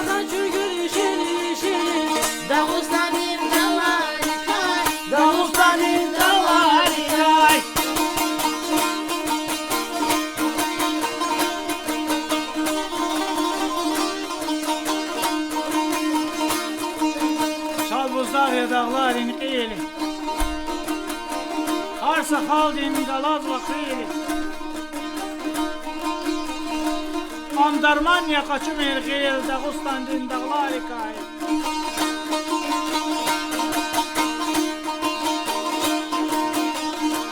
kaçır gülüşür şirin Dağıstan'ın dağları kay Dağıstan'ın dağları kay Çal buzdağı dağların qeyli Harsa xaldin qalazla xeyli Andarmanya qaçım ergeyl Dağıstan'ın dağları kay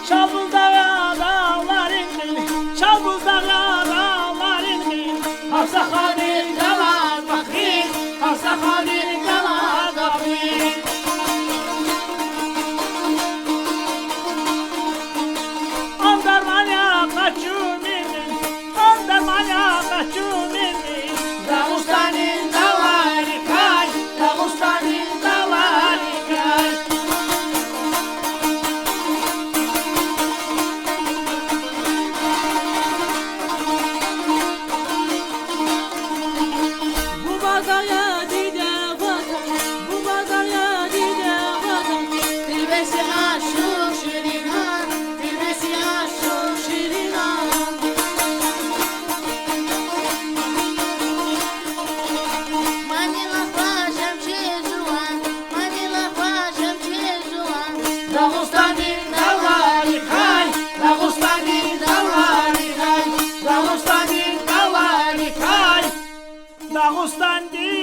Çal buzdağı dağların qeyli Çal buzdağı dağların qeyli Harsa xanın dağlar bakir Harsa xanın dağlar bakir Andarmanya qaçım ergeyl Andarmanya qaçım ergeyl Dağıstan'ın dağları kay Dağıstan'ın dağları kay Bu badaya dide vatan Bu badaya dide vatan Dilbesi aşık şirin han Dilbesi aşık şirin han Manila paşam çezuan Manila paşam çezuan Dağıstan'ın dağları kay Dağıstan'ın dağları kay Dağıstan'ın dağları kay Dağıstan'ın